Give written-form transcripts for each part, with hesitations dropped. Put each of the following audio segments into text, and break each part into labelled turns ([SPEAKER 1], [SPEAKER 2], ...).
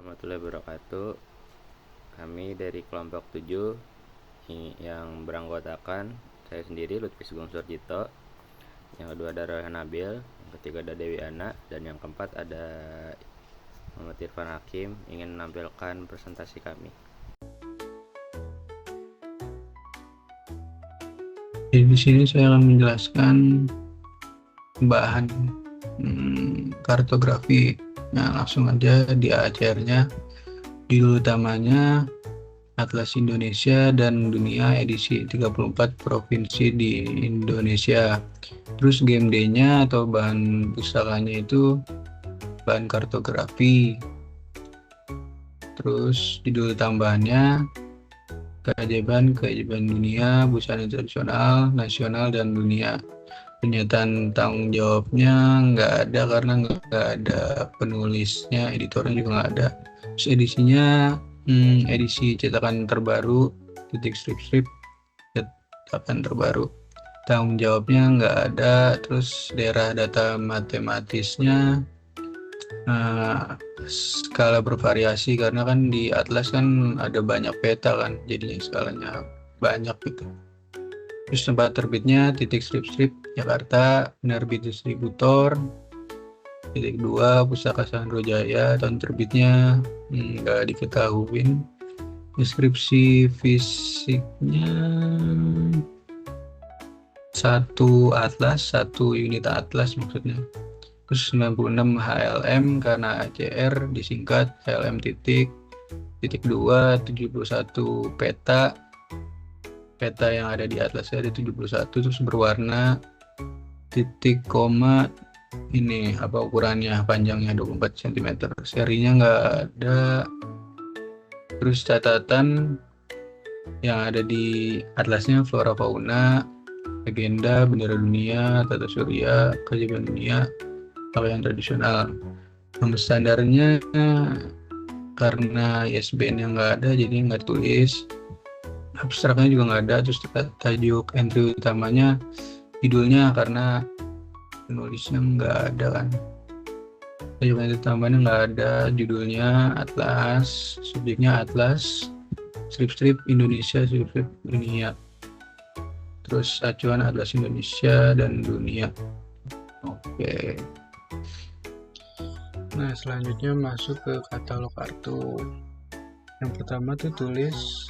[SPEAKER 1] Warahmatullahi wabarakatuh. Kami dari kelompok 7 yang beranggotakan saya sendiri Lutfi Sugeng Surjito, yang kedua ada Royhan Nabil, yang ketiga ada Dewi Ana, dan yang keempat ada Muhammad Irfan Hakim ingin menampilkan presentasi kami.
[SPEAKER 2] Jadi di sini saya akan menjelaskan bahan kartografi. Nah, langsung aja di ACR-nya. Judul utamanya Atlas Indonesia dan Dunia edisi 34 provinsi di Indonesia. Terus game day-nya atau bahan pusakanya itu bahan kartografi. Terus judul tambahannya keajaiban dunia, busana tradisional, nasional, dan dunia. Pernyataan tanggung jawabnya nggak ada karena nggak ada penulisnya, editornya juga nggak ada. Terus edisinya edisi cetakan terbaru, strip cetakan terbaru. Tanggung jawabnya nggak ada. Terus daerah data matematisnya skala bervariasi karena kan di Atlas kan ada banyak peta kan, jadinya skalanya banyak gitu. Terus tempat terbitnya strip Jakarta, penerbit distributor. 2 Pusaka Sandro Jaya, tahun terbitnya nggak diketahui. Deskripsi fisiknya 1 unit atlas maksudnya. Terus 96 HLM karena ACR disingkat HLM titik 2, 71 peta yang ada di atlasnya ada 71, terus berwarna titik koma ini apa ukurannya, panjangnya 24 cm, serinya nggak ada. Terus catatan yang ada di atlasnya flora fauna, legenda, bendera dunia, tata surya, keajaiban dunia, pakaian tradisional. Nama standarnya karena ISBN yang nggak ada jadi nggak tulis. Abstraknya juga nggak ada. Terus tajuk entry utamanya judulnya karena penulisnya nggak ada kan. Tajuk entry utamanya nggak ada, judulnya Atlas, subjeknya Atlas, strip Indonesia, strip dunia. Terus acuan Atlas Indonesia dan dunia. Oke. Nah, selanjutnya masuk ke katalog kartu. Yang pertama tuh tulis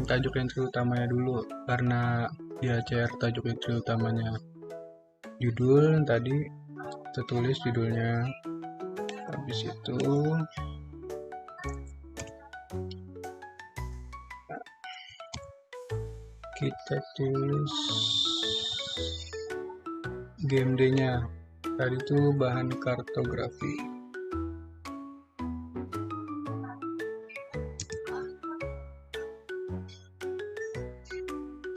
[SPEAKER 2] tajuk entry utamanya dulu, karena di ACR tajuk entry utamanya judul, tadi kita tulis judulnya. Habis itu kita tulis game day-nya, tadi itu bahan kartografi.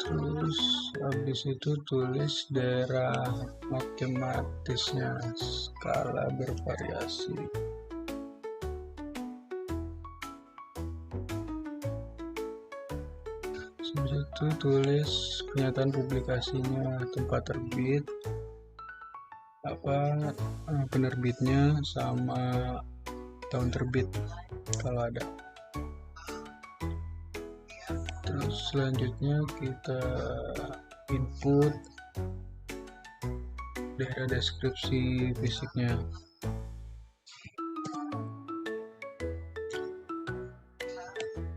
[SPEAKER 2] Terus habis itu tulis daerah matematisnya, skala bervariasi. Habis itu tulis pernyataan publikasinya, tempat terbit, penerbitnya, sama tahun terbit kalau ada. Terus selanjutnya kita input daerah deskripsi fisiknya.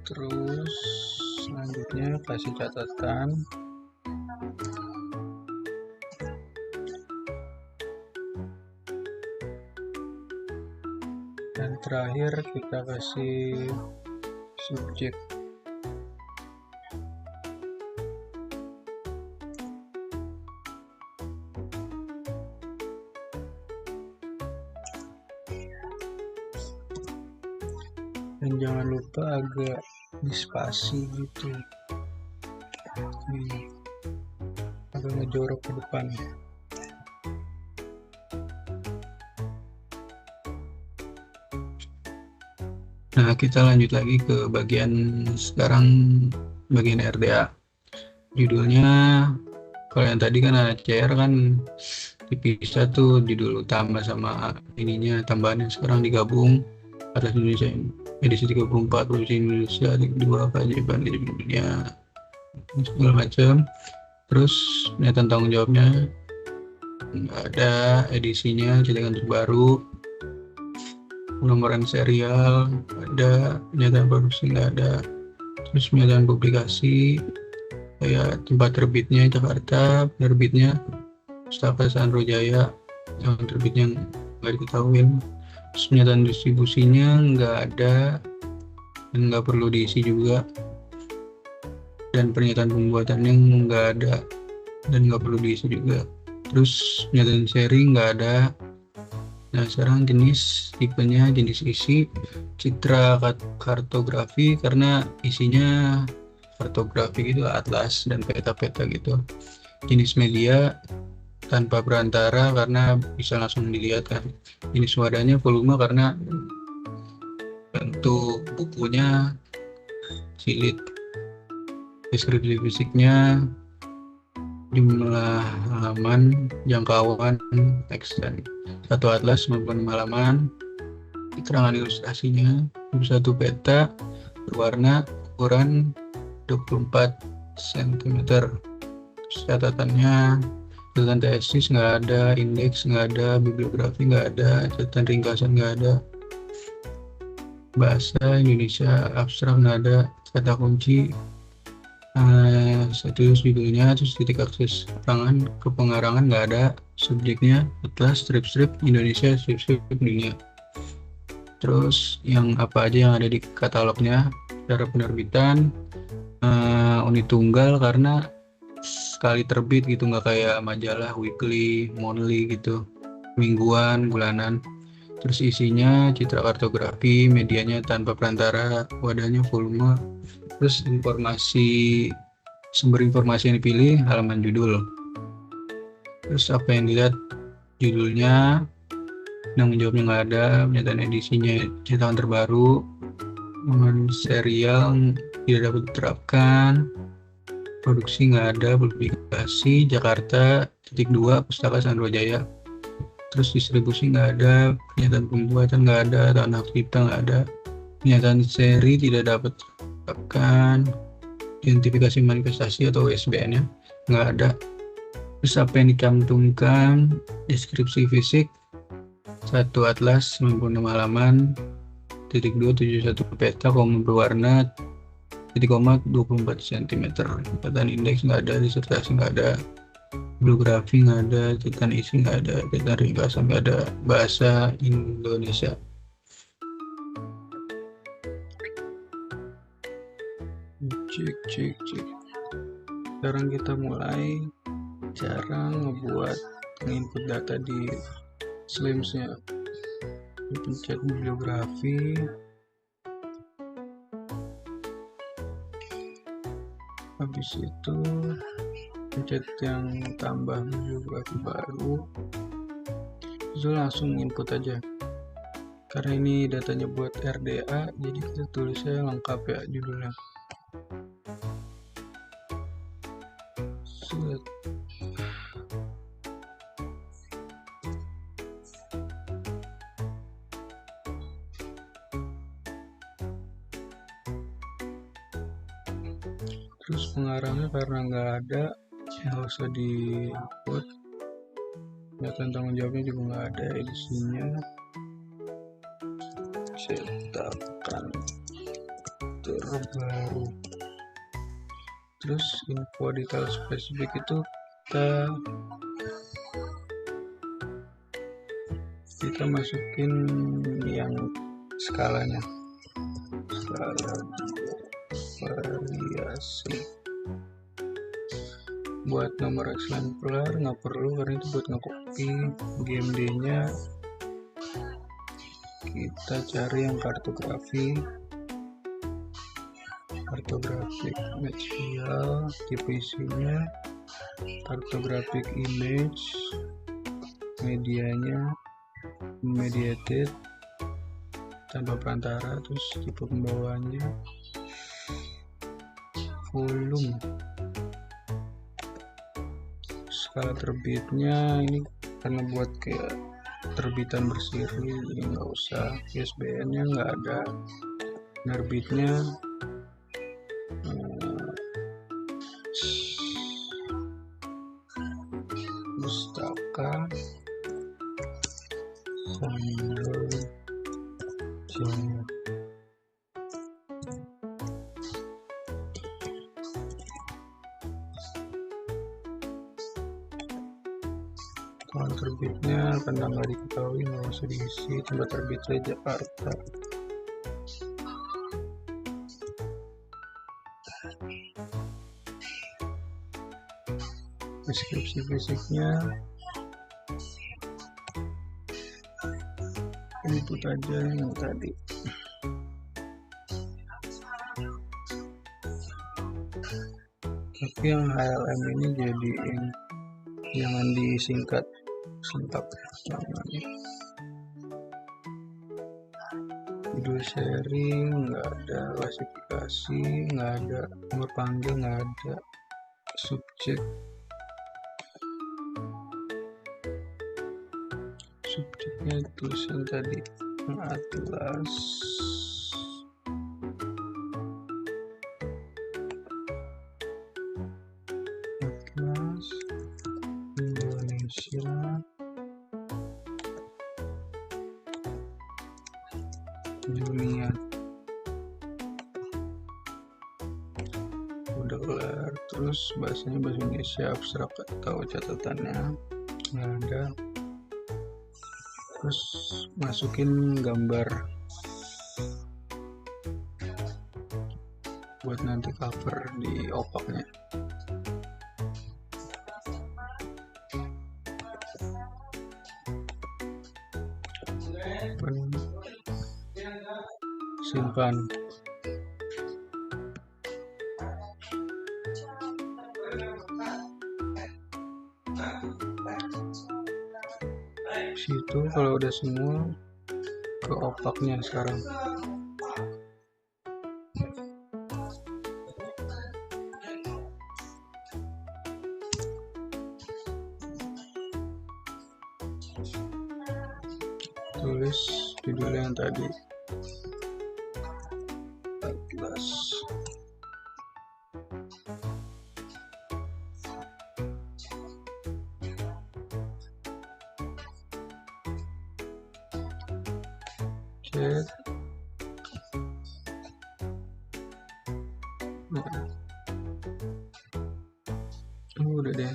[SPEAKER 2] Terus selanjutnya kasih catatan. Dan terakhir kita kasih subjek. Dan jangan lupa agak dispasi gitu, agak ngejorok ke depan. Nah, kita lanjut lagi ke bagian RDA. Judulnya, kalau yang tadi kan ACR kan dipisah tuh judul utama sama ininya, tambahannya sekarang digabung Atlas Indonesia edisi 34 Provinsi Indonesia, dua keajaiban dunia segala macam. Terus pernyataan tanggung jawabnya nggak ada, edisinya cetakkan terbaru, penomoran serial ada, pernyataan produksi nggak ada. Terus pernyataan publikasi kayak tempat terbitnya Jakarta, penerbitnya Pustaka Sandro Jaya, yang terbitnya nggak diketahui. Terus pernyataan distribusinya nggak ada dan nggak perlu diisi juga, dan pernyataan pembuatannya nggak ada dan nggak perlu diisi juga. Terus pernyataan seri nggak ada. Nah sekarang jenis tipenya, jenis isi citra kartografi, karena isinya kartografi gitu, atlas dan peta-peta gitu. Jenis media tanpa perantara karena bisa langsung dilihat kan. Jenis wadahnya volume karena bentuk bukunya jilid. Deskripsi fisiknya jumlah halaman, jangkauan, teks dan satu atlas maupun halaman. Keterangan ilustrasinya satu peta berwarna ukuran 24 cm. Catatannya, catatan tesis nggak ada, indeks nggak ada, bibliografi nggak ada, catatan ringkasan nggak ada, bahasa Indonesia abstrak nggak ada, kata kunci satu judulnya, terus titik akses ke pengarangan nggak ada, subjeknya atlas, strip Indonesia, strip dunia. Terus yang apa aja yang ada di katalognya, cara penerbitan unit tunggal karena sekali terbit gitu, nggak kayak majalah weekly, monthly gitu, mingguan, bulanan. Terus isinya citra kartografi, medianya tanpa perantara, wadahnya volume. Terus sumber informasi yang dipilih, halaman judul. Terus apa yang dilihat, judulnya, tanggung jawabnya nggak ada, pernyataan edisinya cetakan terbaru, nomor serial tidak dapat diterapkan, produksi nggak ada, publikasi Jakarta _2 Pustaka Sandro Jaya. Terus distribusi nggak ada, pernyataan pembuatan nggak ada, tanah cipta nggak ada, pernyataan seri tidak dapat diterapkan, identifikasi manifestasi atau ISBN-nya nggak ada. Terus apa yang dicantumkan, deskripsi fisik satu atlas 96 halaman, titik 271 peta, koma berwarna, titik koma 24 cm. Catatan indeks nggak ada, disertasi nggak ada, bibliografi nggak ada, catatan isi nggak ada, catatan ringkasan nggak ada, bahasa Indonesia. Cek. Sekarang kita mulai cara ngebuat input data di Slims-nya. Pencet bibliografi, habis itu pencet yang tambah bibliografi baru, itu langsung input aja. Karena ini datanya buat RDA, jadi kita tulisnya lengkap ya judulnya. Set. Terus pengarangnya karena nggak ada, nggak usah dibuat. Pernyataan tanggung jawabnya juga nggak ada, edisinya cetakan terbaru. Terus info detail spesifik itu kita masukin yang skalanya, skala variasi. Buat nomor exemplar nggak perlu karena itu buat ngekopi. GMD nya kita cari yang kartografi, cartographic material, tipe isinya cartographic image, medianya mediated tanpa perantara, terus tipe pembawaannya volume, skala terbitnya ini karena buat kayak terbitan berseri, jadi nggak usah. ISBN-nya nggak ada, penerbitnya Pustaka Sambil Jaya. Tahun terbitnya karena nggak diketahui, nggak usah diisi. Tempat terbitnya Jakarta. Deskripsi fisiknya input aja yang tadi. Tapi yang HLM ini jadiin, jangan disingkat namanya. Judul seri nggak ada, klasifikasi nggak ada, nomor panggil nggak ada, subjek subjeknya tulisan tadi atlas Indonesia dunia. Udah kelar. Terus bahasanya bahasa Indonesia abstrak atau catatannya nggak ada. Terus masukin gambar buat nanti cover di opaknya. Simpan. Situ kalau udah semua ke opaknya sekarang. Tulis judulnya yang tadi, atlas. Cek. Udah deh.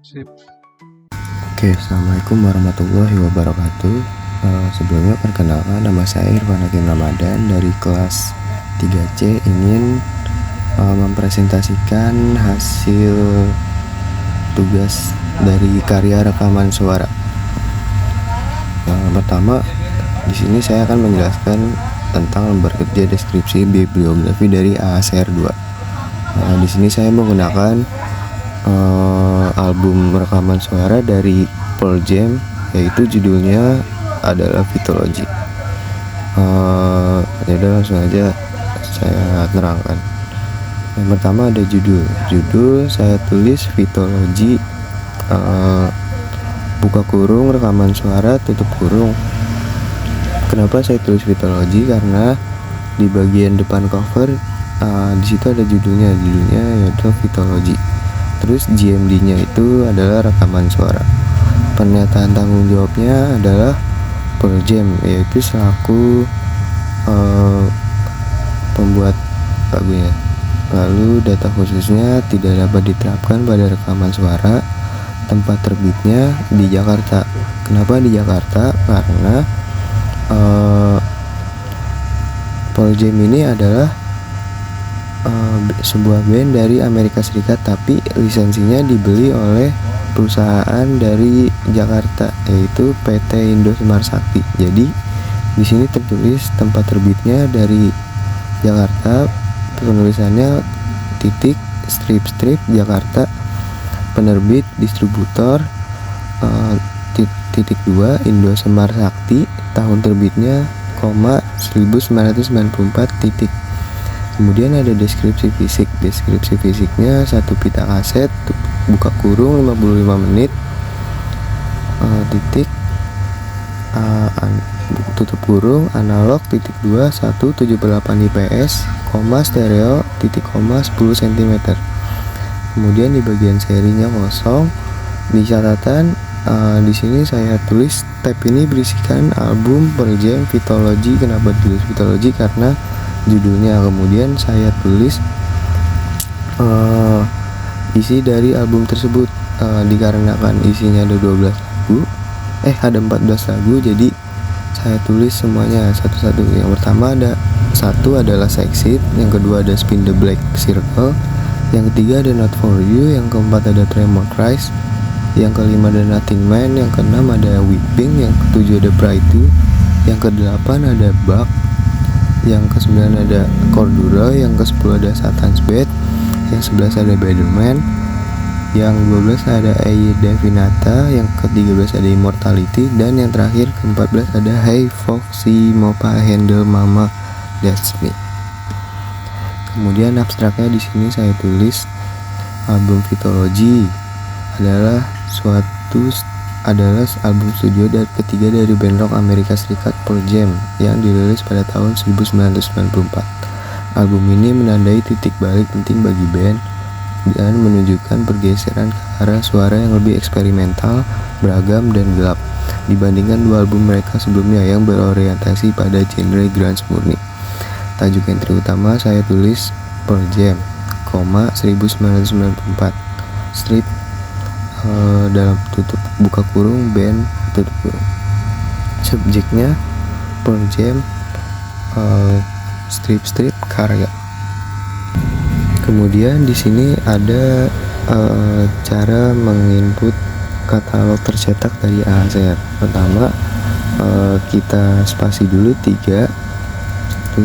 [SPEAKER 2] Sip.
[SPEAKER 1] Oke, assalamualaikum warahmatullahi wabarakatuh. Sebelumnya perkenalkan, nama saya Irfan Hakim Ramadan dari kelas 3C, ingin mempresentasikan hasil tugas dari karya rekaman suara. Pertama, di sini saya akan menjelaskan tentang lembar kerja deskripsi bibliografi dari AACR 2. Di sini saya menggunakan album rekaman suara dari Pearl Jam, yaitu judulnya adalah Vitology. Jadi langsung aja saya terangkan. Yang pertama ada judul saya tulis Vitology, buka kurung rekaman suara tutup kurung. Kenapa saya tulis Vitology? Karena di bagian depan cover di situ ada judulnya yaitu Vitology. Terus GMD-nya itu adalah rekaman suara. Pernyataan tanggung jawabnya adalah Pearl Jam, yaitu selaku pembuat lagunya. Lalu data khususnya tidak dapat diterapkan pada rekaman suara. Tempat terbitnya di Jakarta. Kenapa di Jakarta? Karena Pearl Jam ini adalah sebuah band dari Amerika Serikat, tapi lisensinya dibeli oleh perusahaan dari Jakarta, yaitu PT Indosmart Sakti. Jadi di sini tertulis tempat terbitnya dari Jakarta, penulisannya titik strip Jakarta, penerbit distributor titik 2 Indosmart Sakti, tahun terbitnya 1994 titik.
[SPEAKER 3] Kemudian ada deskripsi fisik. Deskripsi fisiknya satu pita kaset, buka kurung 55 menit, titik, tutup kurung, analog, titik 2, 178 IPS, koma, stereo, titik koma, 10 cm. Kemudian di bagian serinya kosong. Di catatan di sini saya tulis tab ini berisikan album Pearl Jam Vitology. Kenapa tulis Vitology? Karena judulnya. Kemudian saya tulis isi dari album tersebut, dikarenakan isinya ada 12 lagu, ada 14 lagu, jadi saya tulis semuanya satu-satu. Yang pertama satu adalah Sexy, yang kedua ada Spin the Black Circle, yang ketiga ada Not For You, yang keempat ada Tremor Cries, yang kelima ada Nothing Man, yang keenam ada Weeping, yang ketujuh ada Brighty, yang kedelapan ada Bug, yang ke-9 ada Cordura, yang ke-10 ada Satan's Bed, yang 11 ada Better Man, yang 12 ada Aida Vinata, yang ke-13 ada Immortality, dan yang terakhir ke-14 ada Hey Foxy Mopa Handle Mama That's Me. Kemudian abstraknya di sini saya tulis album Vitology adalah album studio ketiga dari band rock Amerika Serikat Pearl Jam yang dirilis pada tahun 1994. Album ini menandai titik balik penting bagi band dan menunjukkan pergeseran ke arah suara yang lebih eksperimental, beragam, dan gelap dibandingkan dua album mereka sebelumnya yang berorientasi pada genre grunge murni. Tajuk entry utama saya tulis Pearl Jam, 1994, strip dalam tutup buka kurung band tutup kurung. Subjeknya Pearl Jam, strip karya. Kemudian di sini ada cara menginput katalog tercetak dari AHCR. Pertama, kita spasi dulu 3 1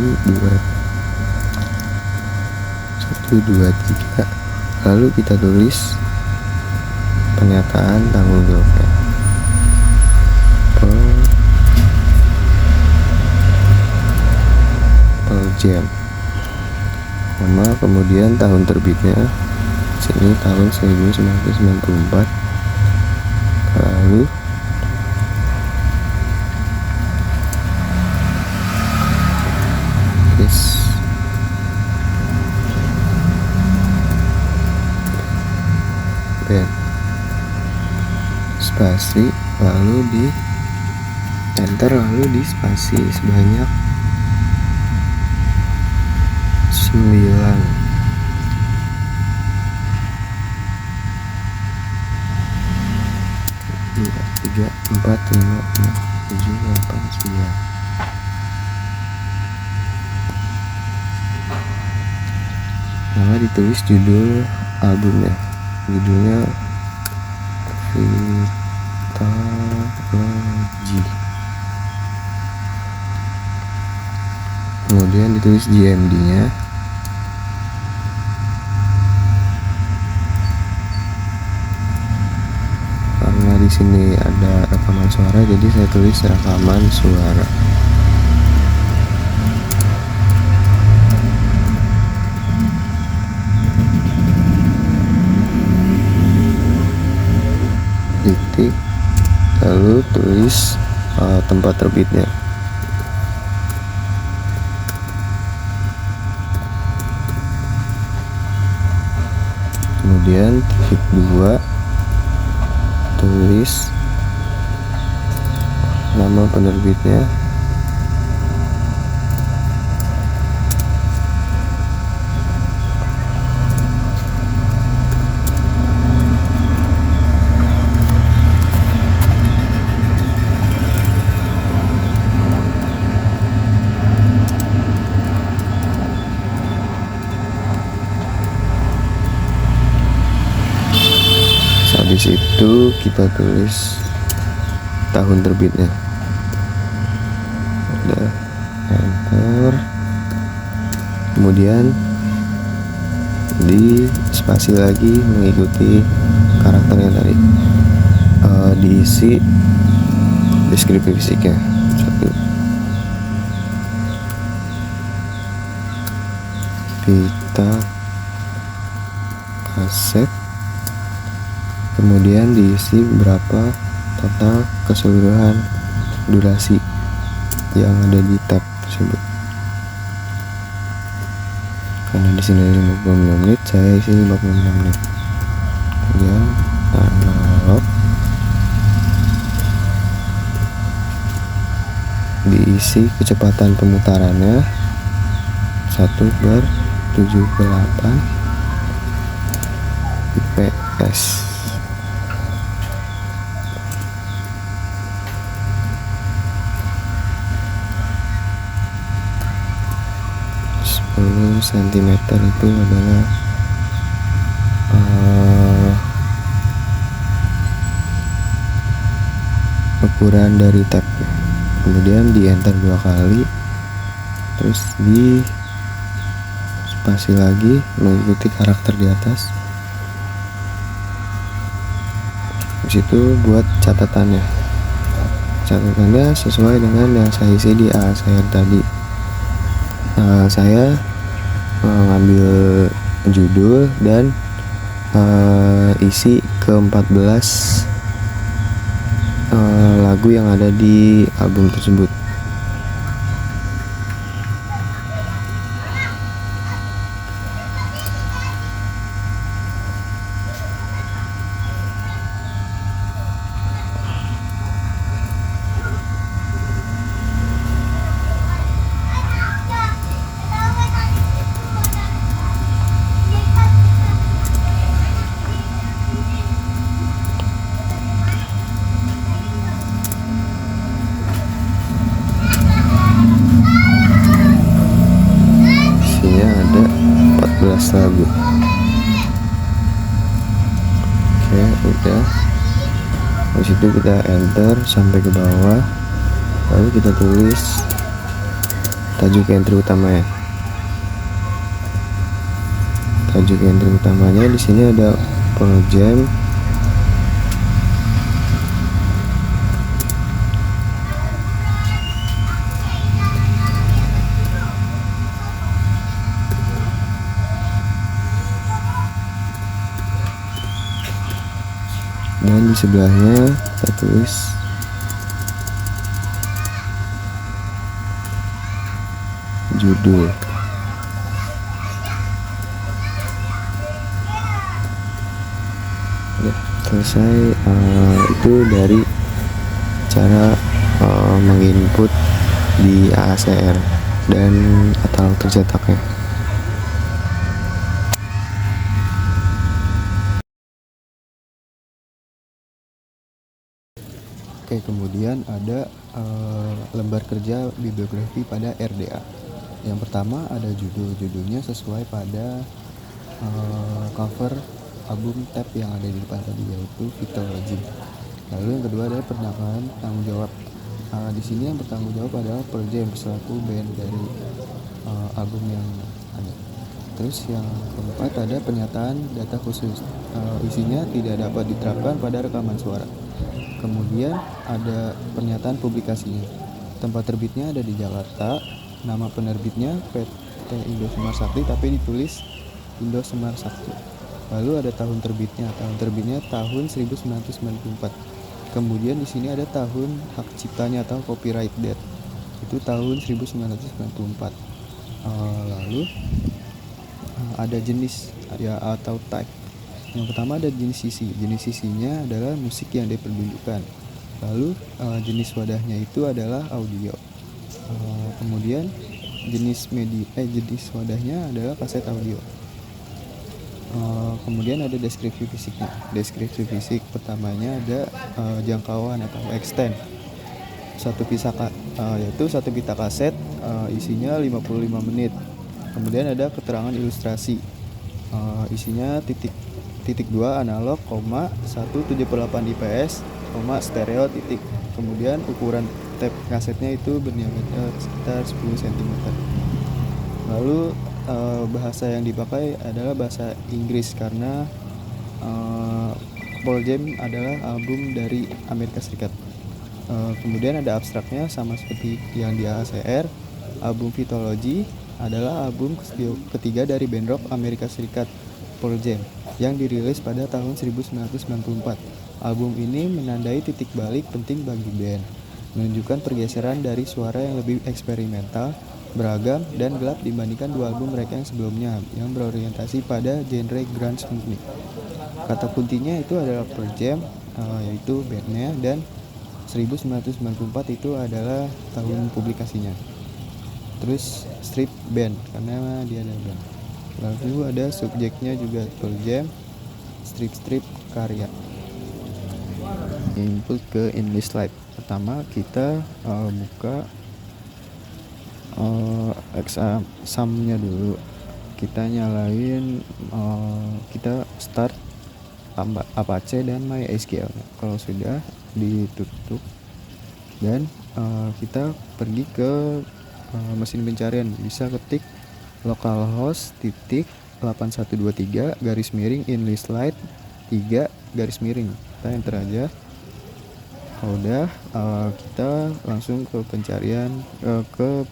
[SPEAKER 3] 2 3, lalu kita tulis pernyataan tanggung jawabnya. Pearl Jam, kemudian tahun terbitnya sini tahun 1994, lalu band spasi, lalu di enter, lalu di spasi sebanyak 9. 2 3 4 5 6 7 8 9. Lalu ditulis judul albumnya. Judulnya Vitology. Kemudian ditulis GMD-nya. Karena di sini ada rekaman suara, jadi saya tulis rekaman suara. Titik, lalu tulis tempat terbitnya. Kemudian titik 2, tulis nama penerbitnya. Di situ kita tulis tahun terbitnya. Udah, enter. Kemudian di spasi lagi mengikuti karakternya tadi. Diisi deskripsi fisiknya. 1 kita kaset, kemudian diisi berapa total keseluruhan durasi yang ada di tab tersebut. Karena di sini 55 menit, saya isi 56 menit. Kemudian analog diisi kecepatan pemutarannya 1/78 fps. cm itu adalah ukuran dari tab. Kemudian di enter 2 kali, terus di spasi lagi mengikuti karakter di atas. Di situ buat catatannya sesuai dengan yang saya isi di ASR tadi. Saya ngambil judul dan isi ke-14 lagu yang ada di album tersebut. Ada 14 lagu. Oke, udah. Habis itu kita enter sampai ke bawah, lalu kita tulis tajuk entry utamanya. Tajuk entry utamanya di sini ada Pearl Jam, dan di sebelahnya kita tulis judul. Udah selesai. Itu dari cara menginput di ASR dan katalog tercetaknya. Oke, kemudian ada lembar kerja bibliografi pada RDA. Yang pertama ada judulnya sesuai pada cover album tab yang ada di depan tadi, yaitu Vitalogy. Lalu yang kedua adalah pernyataan tanggung jawab. Di sini yang bertanggung jawab adalah Pearl Jam selaku band dari album yang ada. Terus yang keempat ada pernyataan data khusus. Isinya tidak dapat diterapkan pada rekaman suara. Kemudian ada pernyataan publikasinya. Tempat terbitnya ada di Jakarta. Nama penerbitnya PT Indo Semar Sakti, tapi ditulis Indo Semar Sakti. Lalu ada tahun terbitnya. Tahun terbitnya tahun 1994. Kemudian di sini ada tahun hak ciptanya atau copyright date. Itu tahun 1994. Lalu ada jenis ya atau type. Yang pertama ada jenis sisi. Jenis sisinya adalah musik yang dipertunjukkan. Lalu jenis wadahnya itu adalah audio. Kemudian jenis wadahnya adalah kaset audio. Kemudian ada deskripsi fisiknya. Deskripsi fisik pertamanya ada jangkauan atau extend. Yaitu satu pita kaset isinya 55 menit. Kemudian ada keterangan ilustrasi. Isinya titik 2 analog, 1/78 IPS, stereo titik. Kemudian ukuran tape kasetnya itu berdiameter sekitar 10 cm. Lalu bahasa yang dipakai adalah bahasa Inggris karena Pearl Jam adalah album dari Amerika Serikat. Kemudian ada abstraknya sama seperti yang di ASR, album Vitalogy. adalah album ketiga dari band rock Amerika Serikat Pearl Jam yang dirilis pada tahun 1994. Album ini menandai titik balik penting bagi band, menunjukkan pergeseran dari suara yang lebih eksperimental, beragam, dan gelap dibandingkan dua album mereka yang sebelumnya yang berorientasi pada genre grunge murni. Kata kuntinya itu adalah Pearl Jam, yaitu bandnya, dan 1994 itu adalah tahun publikasinya. Terus strip band karena dia ada band. Lalu ada subjeknya juga Pearl Jam, strip karya. Input ke in this slide. Pertama kita buka exam-nya dulu. Kita nyalain, kita start Apache dan MySQL. Kalau sudah ditutup dan kita pergi ke mesin pencarian, bisa ketik localhost titik 8123 garis miring inlislide 3 garis miring, kita enter aja. Udah, kita langsung ke pencarian, ke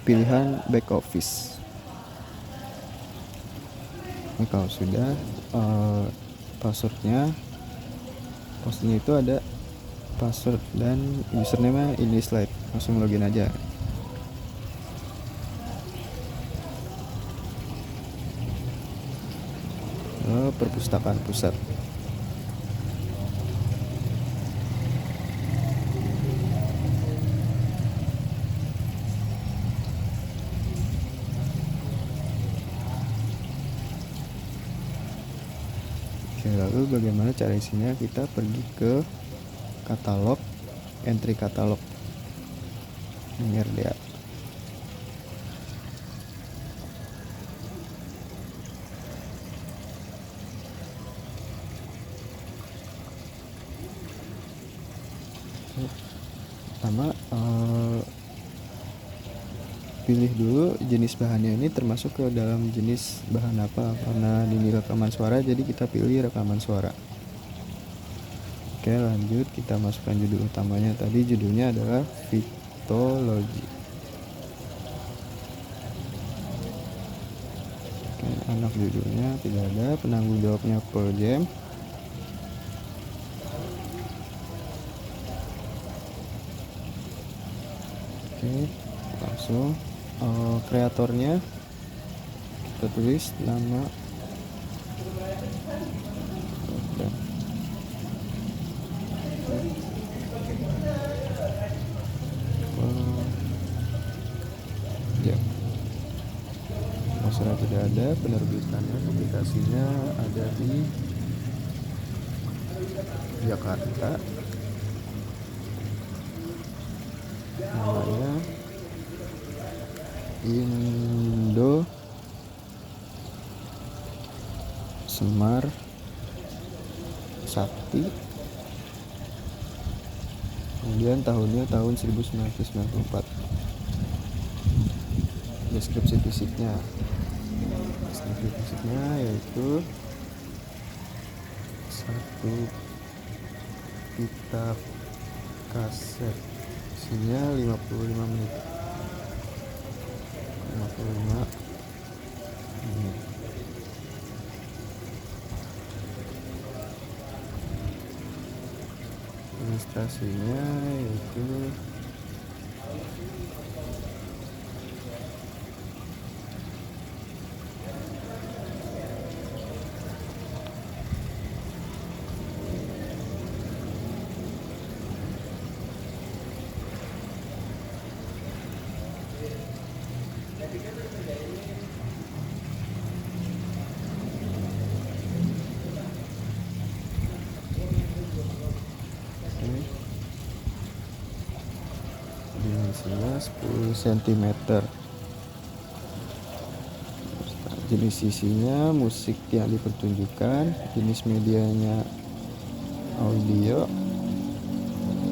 [SPEAKER 3] pilihan back office. Ini kalau sudah, passwordnya itu ada password dan username ini slide, langsung login aja. Perpustakaan pusat. Oke, lalu bagaimana cara isinya? Kita pergi ke katalog, entry katalog ini RDA. Pertama, pilih dulu jenis bahannya, ini termasuk ke dalam jenis bahan apa, karena ini rekaman suara jadi kita pilih rekaman suara. Oke, lanjut kita masukkan judul utamanya. Tadi judulnya adalah Vitology. Oke, anak judulnya tidak ada, penanggung jawabnya Pearl Jam. Oke, langsung kreatornya kita tulis nama. Ya, masalah tidak ada, penerbitannya, publikasinya ada di Jakarta, namanya Indo Semar Sakti, kemudian tahunnya tahun 1994. Deskripsi fisiknya yaitu satu pita kaset, isinya 55 menit. Ilustrasinya yaitu dimensinya 10 cm. Jenis isinya musik yang dipertunjukkan, jenis medianya audio,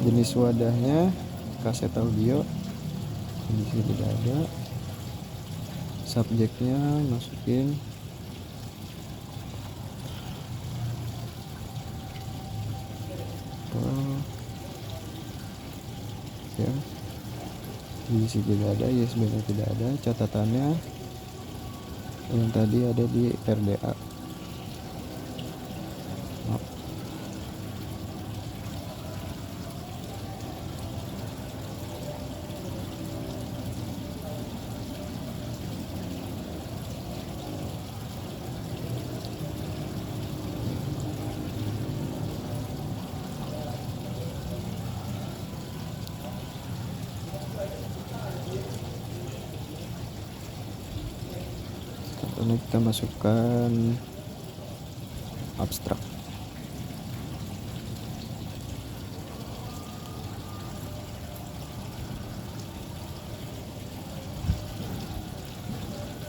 [SPEAKER 3] jenis wadahnya kaset audio, di sini tidak ada. Subjeknya masukin ya. diisi tidak ada, ISBN tidak ada, catatannya yang tadi ada di RDA. Maaf. Contohnya kita masukkan abstrak.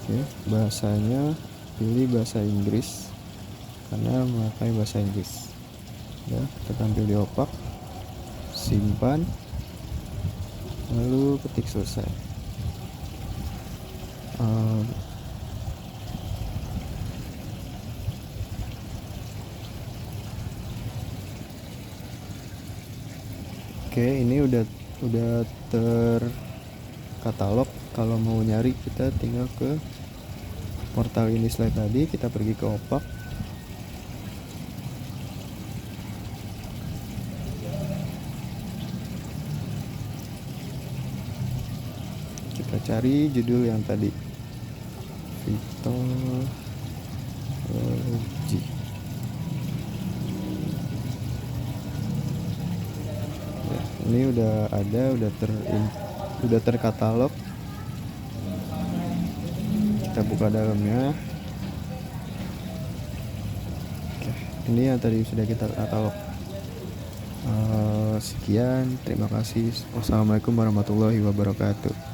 [SPEAKER 3] Oke, bahasanya pilih bahasa Inggris karena memakai bahasa Inggris. Ya, kita tampil di opak, simpan, lalu ketik selesai. Oke, ini udah terkatalog. Kalau mau nyari kita tinggal ke portal ini slide tadi, kita pergi ke opak, kita cari judul yang tadi, Vitology. Ya, ini udah ada, udah terkatalog. Kita buka dalamnya. Oke, ini yang tadi sudah kita katalog. Sekian, terima kasih. Wassalamualaikum warahmatullahi wabarakatuh.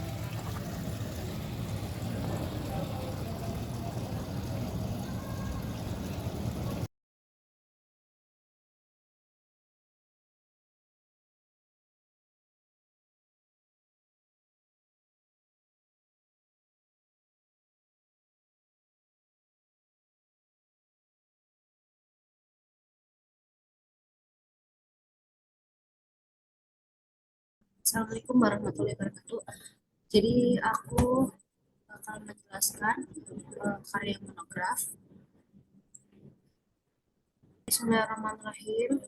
[SPEAKER 4] Assalamualaikum warahmatullahi wabarakatuh. Jadi aku bakal menjelaskan karya monograf. Bismillahirrahmanirrahim.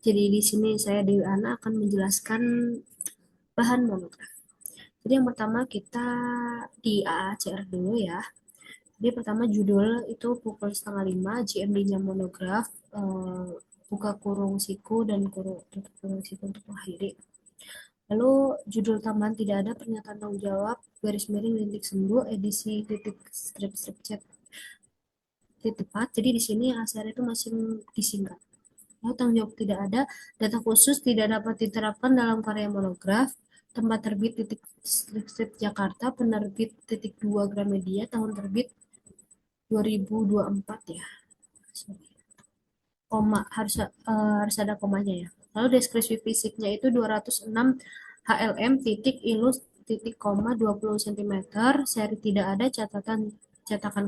[SPEAKER 4] Jadi di sini saya Dewi Ana akan menjelaskan bahan monograf. Jadi yang pertama kita di AACR dulu ya. Jadi pertama judul itu pukul 4:30 GMD-nya monograf, buka kurung siku dan tutup kurung siku untuk mengakhiri. Lalu judul tambahan tidak ada, pernyataan tanggung jawab garis miring rintik sendu edisi titik strip chat titik 4. Jadi di sini ACR itu masih disingkat. Lalu tanggung jawab tidak ada, data khusus tidak dapat diterapkan dalam karya monograf, tempat terbit titik strip Jakarta, penerbit titik 2 Gramedia, tahun terbit 2024 ya. Koma harus ada komanya ya. Lalu deskripsi fisiknya itu 206 HLM titik ilus titik koma 20 cm, seri tidak ada, cetakan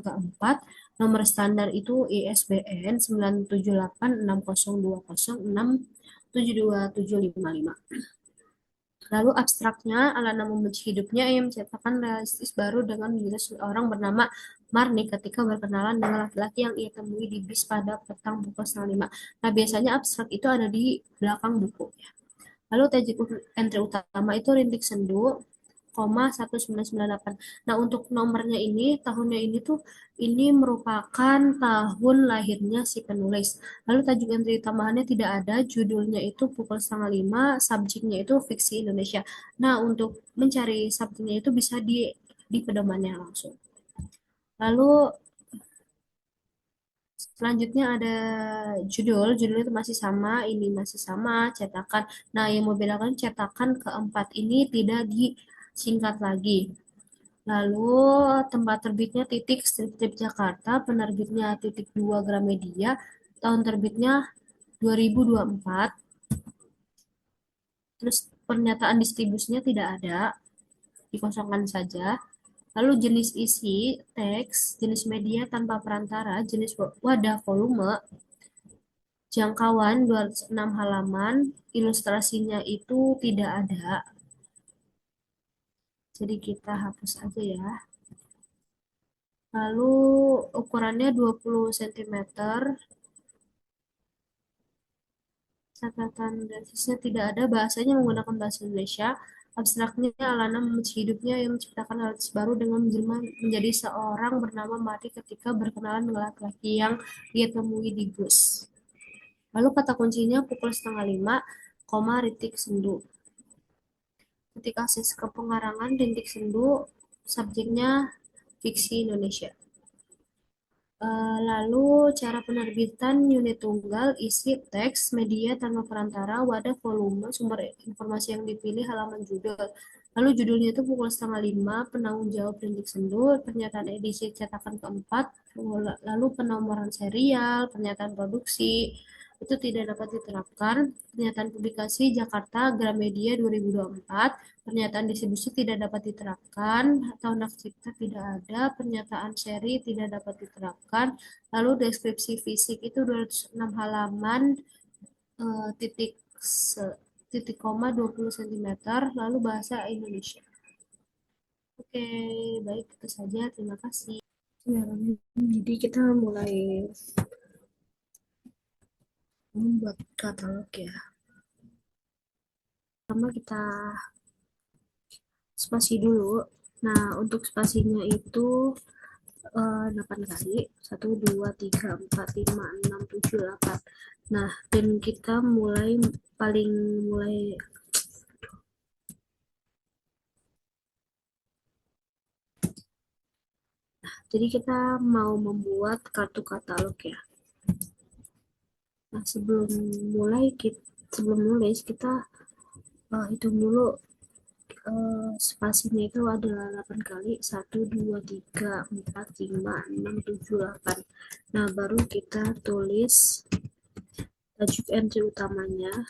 [SPEAKER 4] keempat, nomor standar itu ISBN 9786020672755. Lalu abstraknya ala nama membenci hidupnya ia menceritakan realistis baru dengan menjadi seorang bernama Marni ketika berkenalan dengan laki-laki yang ia temui di bis pada petang pukul 4:30. Nah, biasanya abstrak itu ada di belakang buku. Lalu tejik entry utama itu rintik sendu, 1998. Nah, untuk nomornya ini, tahunnya ini tuh, ini merupakan tahun lahirnya si penulis. Lalu tajuk entry tambahannya tidak ada, judulnya itu pukul 4:30, subjeknya itu fiksi Indonesia. Nah, untuk mencari subjeknya itu bisa di pedomannya langsung. Lalu selanjutnya ada judul itu masih sama, ini masih sama, cetakan. Nah, yang membedakan cetakan keempat ini tidak disingkat lagi. Lalu tempat terbitnya titik strip Jakarta, penerbitnya titik 2 Gramedia, tahun terbitnya 2024. Terus pernyataan distribusinya tidak ada, dikosongkan saja. Lalu jenis isi, teks, jenis media tanpa perantara, jenis wadah volume, Jangkauan 206 halaman, ilustrasinya itu tidak ada. Jadi kita hapus aja ya. Lalu ukurannya 20 cm. Catatan dasarnya tidak ada, bahasanya menggunakan bahasa Indonesia. Abstraknya Alana memuji hidupnya yang menciptakan artis baru dengan menjelma menjadi seorang bernama Mati ketika berkenalan dengan laki-laki yang dia temui di bus. Lalu kata kuncinya pukul 4:30, Rintik Sendu. Ketika akses ke pengarangan Rintik Sendu, subjeknya fiksi Indonesia. Lalu cara penerbitan unit tunggal, isi, teks, media, tanpa perantara, wadah, volume, sumber informasi yang dipilih, halaman judul. Lalu judulnya itu pukul 4:30, penanggung jawab Rintik Sendu, pernyataan edisi cetakan keempat, lalu penomoran serial, pernyataan produksi, itu tidak dapat diterapkan, pernyataan publikasi Jakarta Gramedia 2024, pernyataan distribusi tidak dapat diterapkan, atau hak cipta tidak ada, pernyataan seri tidak dapat diterapkan, lalu deskripsi fisik itu 206 halaman, titik titik koma 20 cm, lalu bahasa Indonesia. Oke, baik itu saja. Terima kasih. Ya, jadi kita mulai membuat katalog ya. Pertama kita spasi dulu. Nah, untuk spasinya itu 8 kali. 1, 2, 3, 4, 5, 6, 7, 8. Nah, dan kita mulai jadi kita mau membuat kartu katalog ya. Nah, sebelum nulis kita hitung dulu spasinya itu adalah 8 kali. 1, 2, 3, 4, 5, 6, 7, 8. Nah, baru kita tulis tajuk entry utamanya.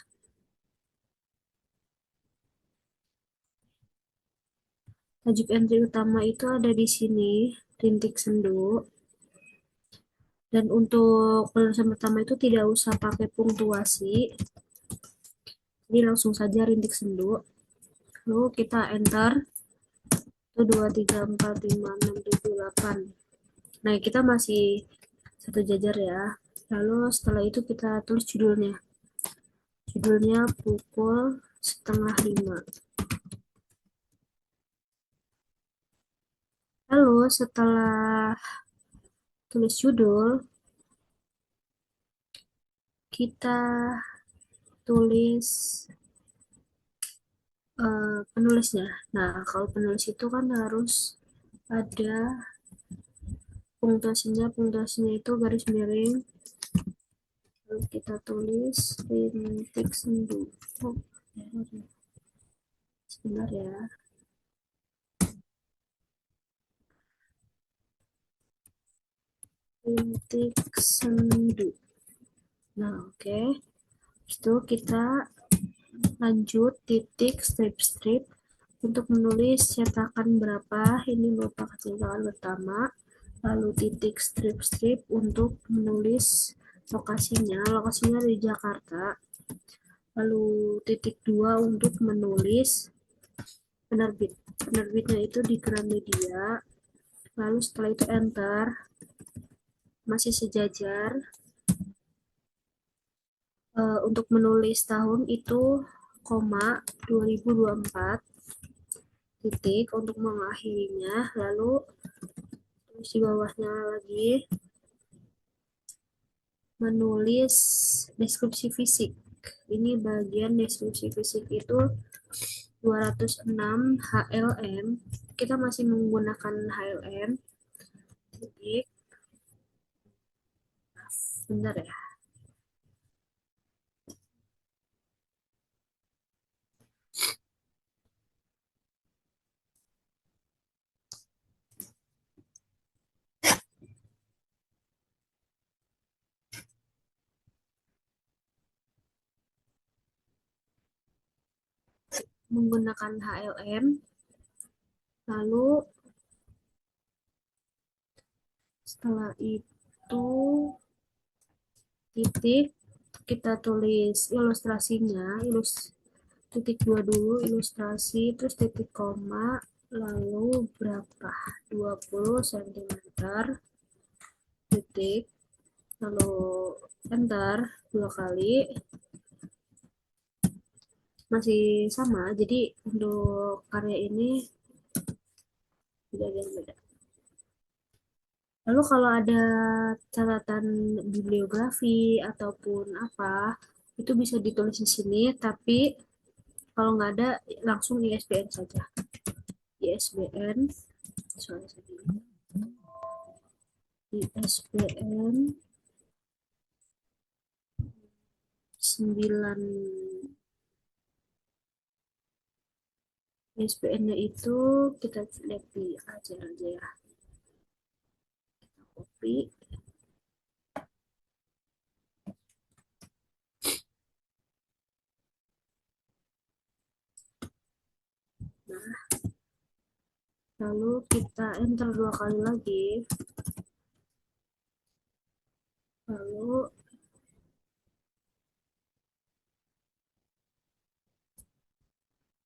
[SPEAKER 4] Tajuk entry utama itu ada di sini, Rintik Sendu. Dan untuk penulisan pertama itu tidak usah pakai punktuasi. Jadi langsung saja Rintik Sendu. Lalu kita enter. 1, 2, 3, 4, 5, 6, 7, 8. Nah, kita masih satu jajar ya. Lalu setelah itu kita tulis judulnya. Judulnya pukul 4:30. Lalu setelah tulis judul, kita tulis penulisnya. Nah, kalau penulis itu kan harus ada punktasinya itu garis miring. Lalu kita tulis Rintik Sendu. Sebentar ya. Rintik Sendu. Nah, oke. Itu kita lanjut titik strip untuk menulis cetakan berapa. Ini merupakan cetakan pertama. Lalu titik strip untuk menulis lokasinya di Jakarta. Lalu titik 2 untuk menulis penerbitnya itu di Gramedia. Lalu setelah itu enter, masih sejajar. Untuk menulis tahun itu koma 2024 titik untuk mengakhirinya. Lalu tulis di bawahnya lagi menulis deskripsi fisik. Ini bagian deskripsi fisik itu 206 HLM. Kita masih menggunakan HLM. Titik. Bentar ya. Menggunakan HLM. Lalu setelah itu titik kita tulis ilustrasinya, titik dua dulu ilustrasi, terus titik koma, lalu berapa? 20 cm, titik, lalu enter dua kali, masih sama. Jadi untuk karya ini tidak ada yang beda. Lalu kalau ada catatan bibliografi ataupun apa, itu bisa ditulis di sini, tapi kalau nggak ada langsung ISBN saja. ISBN, sorry, ISBN 9, ISBN-nya itu kita lihat di aja ya. Kita copy. Nah, lalu kita enter dua kali lagi. Lalu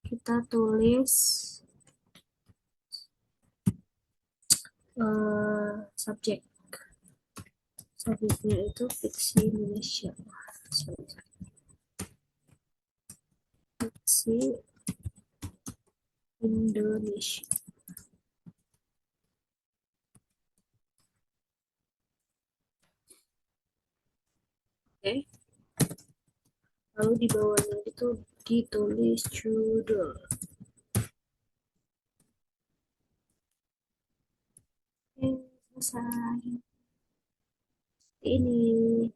[SPEAKER 4] kita tulis subjek. Subjeknya itu fiksi Indonesia. Fiksi Indonesia. Oke. Lalu di bawahnya itu ditulis judul. Oke, selesai. Ini.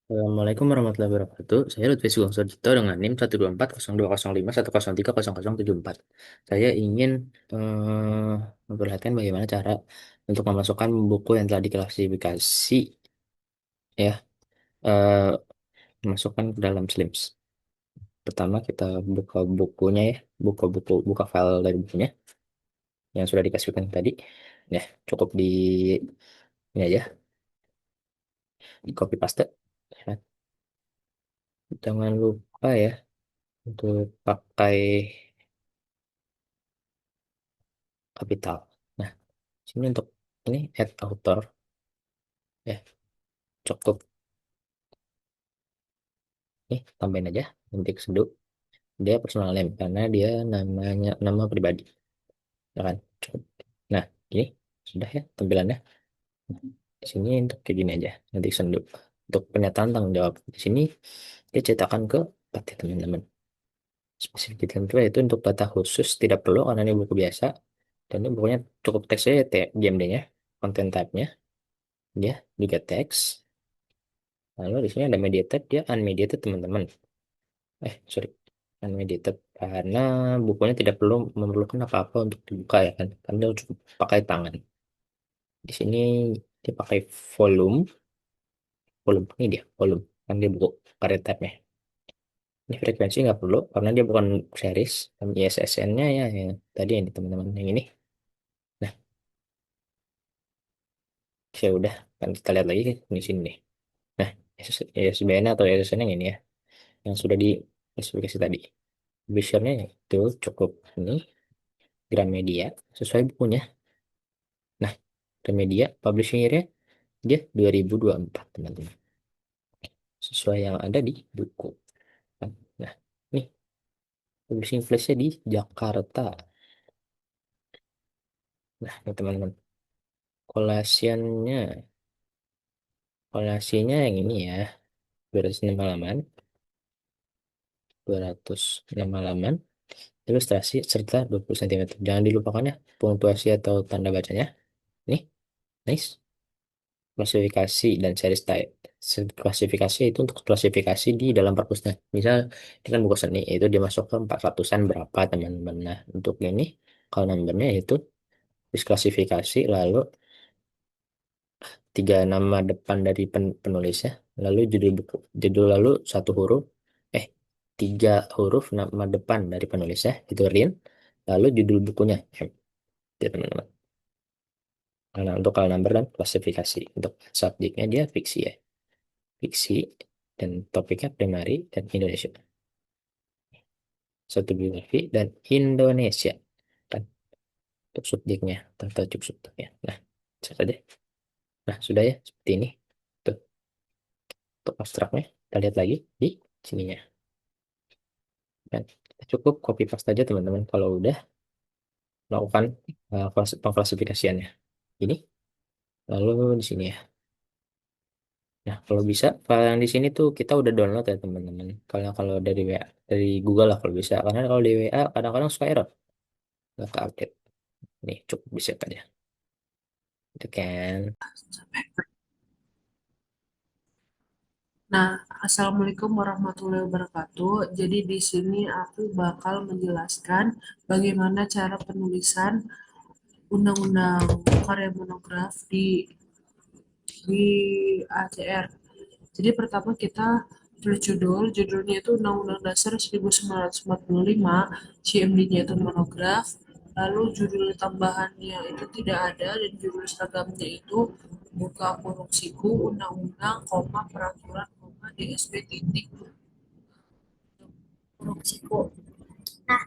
[SPEAKER 1] Assalamualaikum warahmatullahi wabarakatuh. Saya Lutfi Sugeng Sarjito dengan NIM 124020510030074. Saya ingin memperlihatkan bagaimana cara untuk memasukkan buku yang telah diklasifikasi ya eh, masukkan ke dalam Slims. Pertama kita buka bukunya ya, buka file dari bukunya yang sudah dikasihkan tadi. Ya, cukup di ini aja, di copy paste. Ya. Jangan lupa ya untuk pakai kapital. Nah, sini untuk ini add author ya, cukup nih tambahin aja nanti keseduk dia personal name karena dia namanya nama pribadi ya kan, cukup. Nah, ini sudah ya tampilannya. Di sini untuk kayak gini aja nanti senduk untuk pernyataan tanggung jawab. Di sini dia cetakan ke partai teman-teman. Spesifikasi itu yaitu untuk data khusus tidak perlu karena ini buku biasa dan ini bukunya cukup teksnya ya, GMD-nya, content type-nya dia juga teks. Lalu di sini ada mediated, dia unmediated teman-teman. Sorry, unmediated karena bukunya tidak perlu memerlukan apa-apa untuk dibuka ya kan, karena dia cukup pakai tangan. Di sini dia pakai volume, ini dia volume, kan dia buku karya tab-nya. Ini frekuensi nggak perlu karena dia bukan series. Dan ISSN-nya ya, yang tadi yang di teman-teman yang ini. Nah, ya udah kan kita lihat lagi di sini nih. Nah, ISBN atau ISSN yang ini ya, yang sudah di spesifikasi tadi. Publisher-nya itu cukup ini Gramedia sesuai bukunya. Nah, Gramedia publishing year-nya dia 2024 teman-teman. Sesuai yang ada di buku. Nah, nih publishing place-nya di Jakarta. Nah, ini teman-teman. Kolasiannya, kolasinya yang ini ya, 206 halaman. 206 halaman. Ilustrasi serta 20 cm. Jangan dilupakan ya, punktuasi atau tanda bacanya. Nih, nice. Klasifikasi dan series type. Klasifikasi itu untuk klasifikasi di dalam perpusnya. Misal ini kan buku seni itu dimasuk ke 400-an berapa teman-teman. Nah, untuk ini kalau nomornya itu disklasifikasi lalu 3 nama depan dari penulisnya, lalu judul buku, judul lalu 1 huruf, 3 huruf nama depan dari penulisnya itu Rin, Lalu judul bukunya, ya teman-teman. Karena untuk kalau number dan klasifikasi. Untuk subjeknya dia fiksi ya. Fiksi dan topiknya primary dan Indonesia. Satu biografi dan Indonesia. Kan untuk subjeknya, tajuk subjeknya. Nah, sudah deh. Nah, sudah ya seperti ini. Tuh, untuk abstraknya kita lihat lagi di sininya. Dan cukup copy paste aja teman-teman kalau udah melakukan pengklasifikasiannya. Ini lalu di sini ya. Nah, kalau bisa file yang di sini tuh kita udah download ya teman-teman. Kalau kalau dari WA, dari Google lah kalau bisa. Karena kalau di WA kadang-kadang suka error, nggak ke-update. Nih, cukup bisa aja. Itu kan.
[SPEAKER 5] Nah, Assalamualaikum warahmatullahi wabarakatuh. Jadi di sini aku bakal menjelaskan bagaimana cara penulisan undang-undang karya monograf di ACR. Jadi pertama kita tulis judulnya itu Undang-Undang Dasar 1945, CMD-nya itu monograf, lalu judul tambahannya itu tidak ada, dan judul seragamnya itu buka kurung siku, undang-undang, koma, peraturan, koma, DSB titik, kurung siku.
[SPEAKER 6] Nah,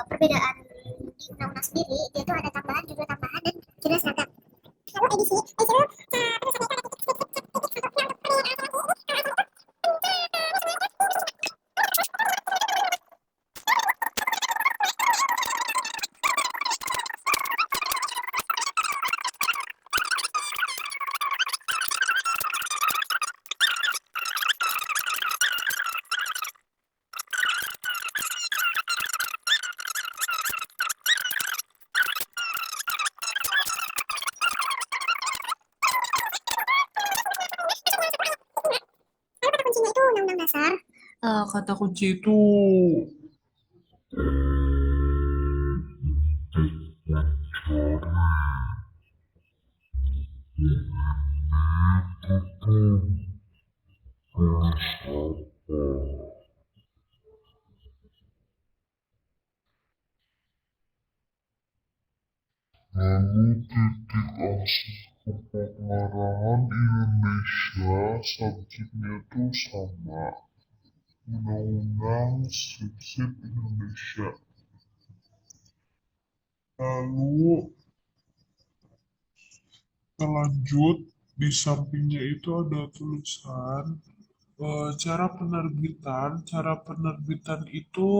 [SPEAKER 6] perbedaan di undang-undang sendiri, dia itu ada tambahan, judul tambahan, dan judul seragam. Lalu edisi itu kuncinya itu undang-undang dasar.
[SPEAKER 5] Kata kunci itu
[SPEAKER 7] Lalu titik asal kepelarangan Indonesia, subjeknya itu sama. Undang-Undang Sip Indonesia. Lalu kita lanjut, di sampingnya itu ada tulisan cara penerbitan. Cara penerbitan itu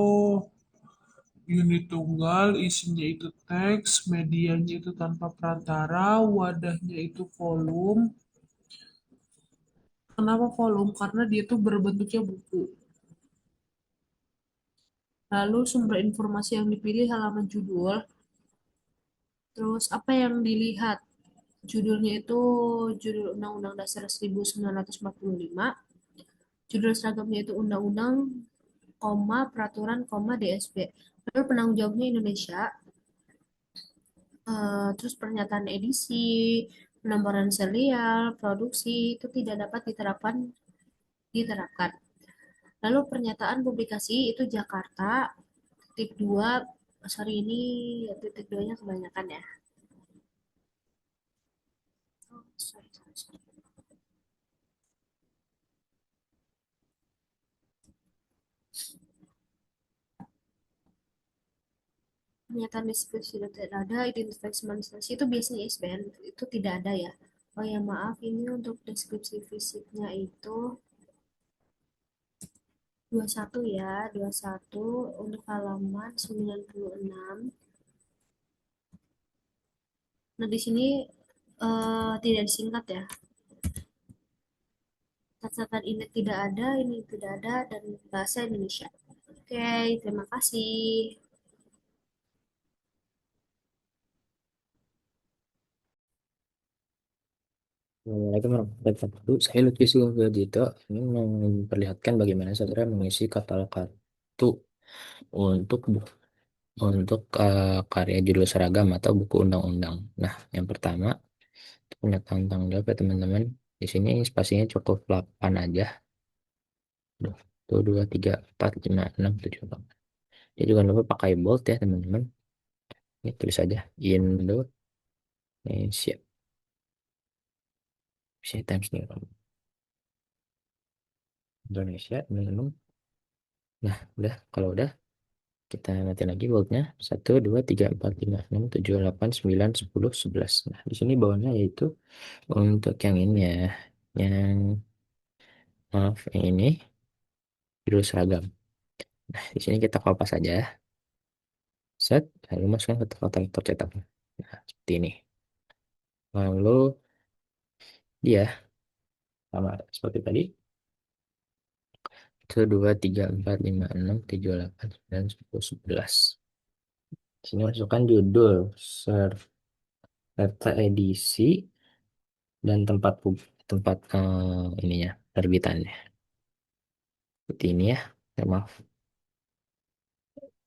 [SPEAKER 7] unit tunggal, isinya itu teks, medianya itu tanpa perantara, wadahnya itu volume. Kenapa volume? Karena dia tuh berbentuknya buku. Lalu sumber informasi yang dipilih halaman judul. Terus apa yang dilihat? Judulnya itu judul Undang-Undang Dasar 1945. Judul seragamnya itu Undang-Undang, koma, Peraturan, koma, DSB. Lalu penanggung jawabnya Indonesia. Terus pernyataan edisi, penomboran serial, produksi itu tidak dapat diterapkan. Lalu pernyataan publikasi itu Jakarta, titik 2, sorry ini titik 2-nya kebanyakan ya. Oh, sorry. Pernyataan deskripsi sudah tidak ada, identifikasi manifestasi itu biasanya ISBN itu tidak ada ya. Oh ya maaf, ini untuk deskripsi fisiknya itu 21 ya, 21 untuk halaman 96. Nah, di sini tidak disingkat ya. Catatan ini tidak ada, ini tidak ada, dan bahasa Indonesia. Oke, terima kasih.
[SPEAKER 1] Assalamualaikum warahmatullahi wabarakatuh. Saya Lutfi Sugoldito ini memperlihatkan bagaimana saudara mengisi katalog kartu untuk karya judul seragam atau buku undang-undang. Nah, yang pertama punya tanggung jawab ya teman-teman. Di sini spasinya cukup 8 aja. 1, 2, 3, 4, 5, 6, 7, 8. Dia juga lupa pakai bold ya teman-teman. Ini tulis saja Indonesia. Bisa times New York. Indonesia minimum. Nah, udah. Kalau udah, kita mati lagi voltnya. 1, 2, 3, 4, 5, 6, 7, 8, 9, 10, 11. Nah, di sini bawahnya yaitu untuk yang ini ya. Yang maaf, yang ini judul seragam. Nah, di sini kita kopas saja. Set, lalu masukkan ke kotak cetak. Nah, seperti ini. Lalu dia sama seperti tadi. 1, 2, 3, 4, 5, 6, 7, 8, 9, 10, 11. Sini masukkan judul serta edisi dan tempat ininya terbitannya. Seperti ini ya. Maaf.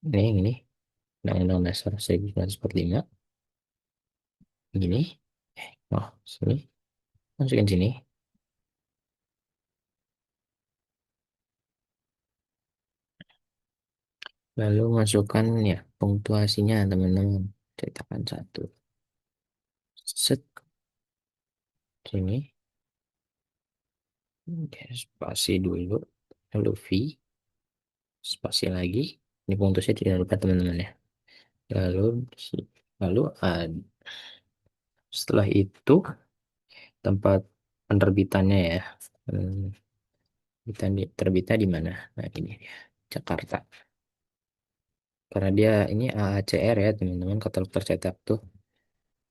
[SPEAKER 1] Ini Undang-Undang Dasar 1945. Gini. Oh, sini. Masukin sini. Lalu masukkan ya punktuasinya teman-teman. Cetakan 1. Set. Sini. Oke, spasi dulu. Lalu V. Spasi lagi. Ini punktusnya tidak lupa teman-teman ya. Lalu lalu setelah itu tempat penerbitannya ya. Hmm, terbitnya di mana? Nah, ini dia. Jakarta. Karena dia ini AACR ya, teman-teman, katalog tercetak tuh.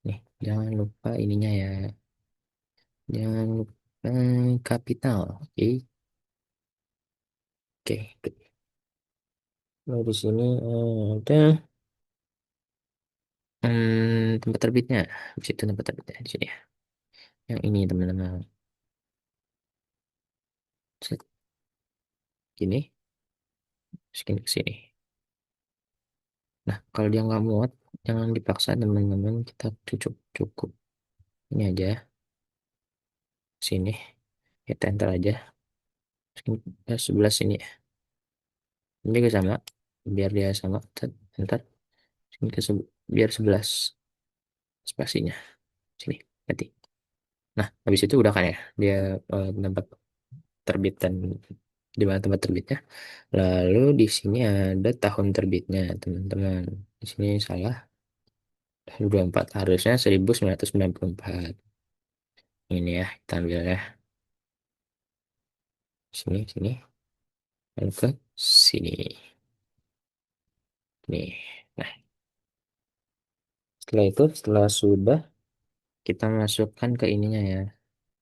[SPEAKER 1] Nih, jangan lupa ininya ya. Jangan lupa kapital. Oke. Oke. Lalu di sini ada tempat terbitnya. Di situ tempat terbitnya di sini ya. Yang ini teman-teman. Set. Gini, masukin ke sini. Nah, kalau dia nggak muat, jangan dipaksa teman-teman. Kita cukup ini aja. Sini, kita enter aja. Masukin 11 sini ya. Ini juga sama. Biar dia sama. Enter. Sini biar 11 spasinya. Sini, berarti. Nah, habis itu udah kan ya. Dia tempat terbit dan di mana tempat terbitnya. Lalu di sini ada tahun terbitnya, teman-teman. Di sini salah. 24 harusnya 1994. Ini ya, kita ambil ya. Sini. Lalu ke sini. Nih. Nah, setelah sudah kita masukkan ke ininya ya.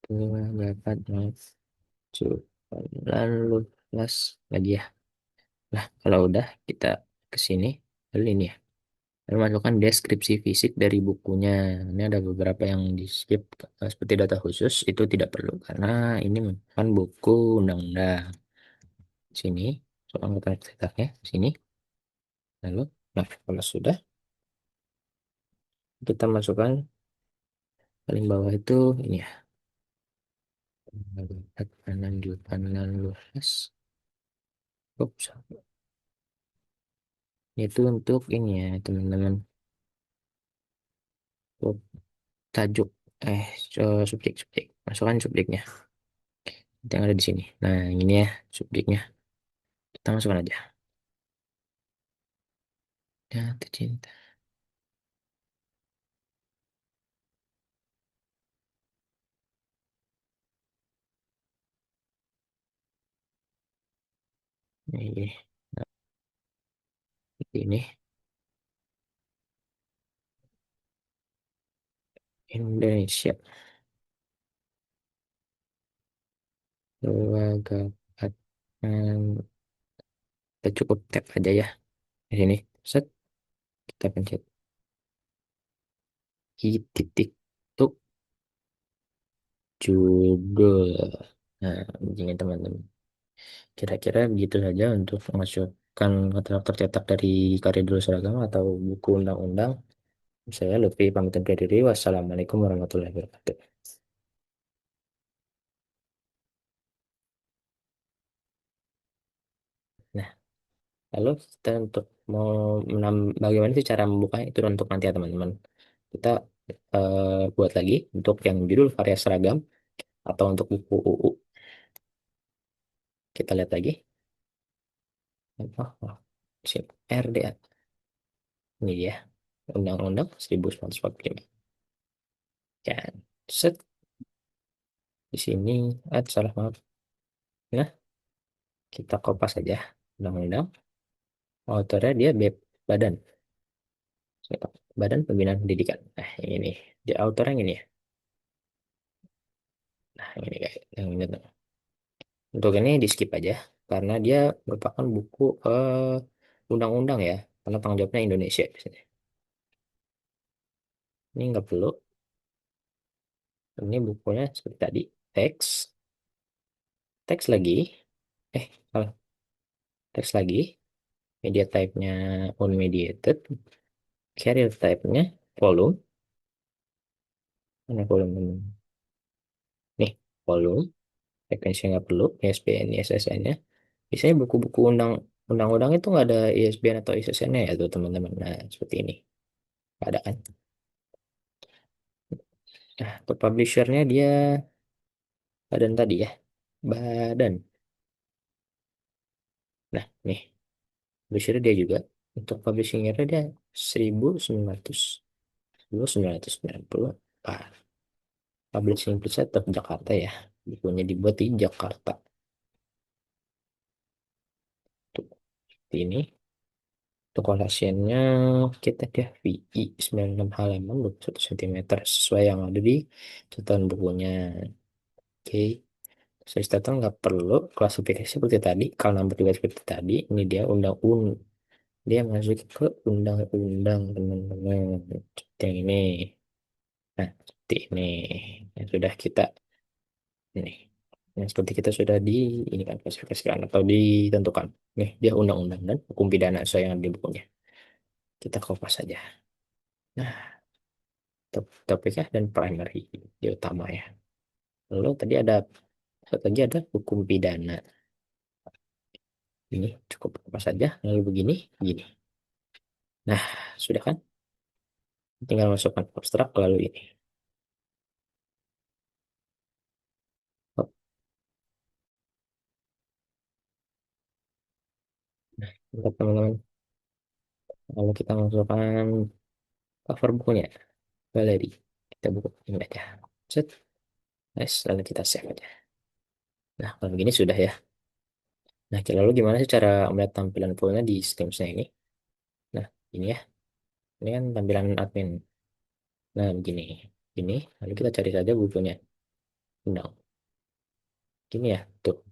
[SPEAKER 1] 2, 8, 9, lalu plus lagi ya. Nah, kalau udah kita ke sini, lalu ini ya. Lalu masukkan deskripsi fisik dari bukunya. Ini ada beberapa yang di skip seperti data khusus itu tidak perlu karena ini merupakan buku undang-undang. Sini, soal anggota cetaknya sini. Lalu, nah kalau sudah kita masukkan paling bawah itu ini ya. Lanjutan lalu Oops. Itu untuk ini ya teman-teman. Untuk tajuk subjek masukkan subjeknya yang ada di sini. Nah ini ya subjeknya kita masukkan aja jatuh cinta. Ini nah, ini Indonesia Keluarga kita cukup tap aja ya di sini set kita pencet i titik tuh judul. Nah begini teman-teman, kira-kira begitu saja untuk memasukkan katalog tercetak dari karya dulu seragam atau buku undang-undang. Saya Lutfi pamit undur diri. Wassalamualaikum warahmatullahi wabarakatuh. Nah, lalu kita untuk mau bagaimana sih cara membukanya itu untuk nanti ya teman-teman. Kita buat lagi untuk yang judul variasi seragam atau untuk buku UU. Kita lihat lagi. Oh, sip. RDA. Ini dia. Undang-Undang 1945. Dan set di sini salah maaf. Nah, kita kopas saja undang-undang. Autornya dia Badan. Badan Pembinaan Pendidikan. Nah, ini nih. Di autor yang ini ya. Nah, ini guys. Yang ini tuh. Untuk ini di skip aja karena dia merupakan buku undang-undang ya. Karena tanggung jawabnya Indonesia biasanya. Ini nggak perlu. Ini bukunya seperti tadi. Teks. Teks lagi. Salah. Teks lagi. Media type-nya unmediated. Carrier type-nya volume. Mana volume? Nih, volume. Frekuensi nggak perlu. ISBN, ISSN-nya. Biasanya buku-buku undang-undang itu nggak ada ISBN atau ISSN-nya ya tuh teman-teman. Nah, seperti ini. Nggak ada kan? Nah, untuk publisher-nya dia badan tadi ya. Badan. Nah, nih. Publisher dia juga. Untuk publishing-nya dia 1900. 1990. Ah, publishing pusat tetap Jakarta ya. Bukunya dibuat di Jakarta. Tuh, seperti ini. Untuk collasiannya kita dia VI 96 halaman 21 cm sesuai yang ada di catatan bukunya. Oke. Saya catat nggak perlu klasifikasi seperti tadi. Kalau nomor juga seperti tadi. Ini dia undang-undang. Dia masuk ke undang-undang teman-teman. Seperti yang ini. Nah, seperti ini. Yang sudah kita ini. Yang seperti kita sudah di ini kan klasifikasikan atau ditentukan. Nih, dia undang-undang dan hukum pidana saya yang ada di bukunya. Kita kopas saja. Nah, topiknya dan primary di utama ya. Lalu tadi ada satu lagi ada hukum pidana. Ini cukup apa saja. Lalu begini, begini. Nah, sudah kan? Tinggal masukkan abstrak lalu ini. Oh, untuk teman-teman, lalu kita masukkan cover bukunya, galeri. Kita buka ini aja. Set. Nice, lalu kita save aja. Nah, kalau begini sudah ya. Nah, lalu gimana sih cara melihat tampilan fullnya di Steam-nya ini? Nah, ini ya. Ini kan tampilan admin. Nah, begini. Ini, lalu kita cari saja bukunya. Undang. Gini ya, tuh.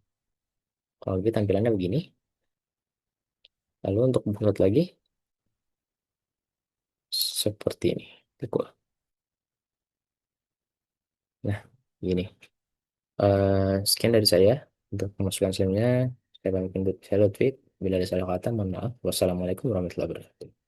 [SPEAKER 1] Kalau gitu tampilannya begini. Lalu untuk bulat lagi, seperti ini. Cool. Nah, gini. Sekian dari saya untuk pemasukan filmnya. Saya pamit undur. Saya Lutfi. Bila ada salah kata, mohon maaf. Wassalamualaikum warahmatullahi wabarakatuh.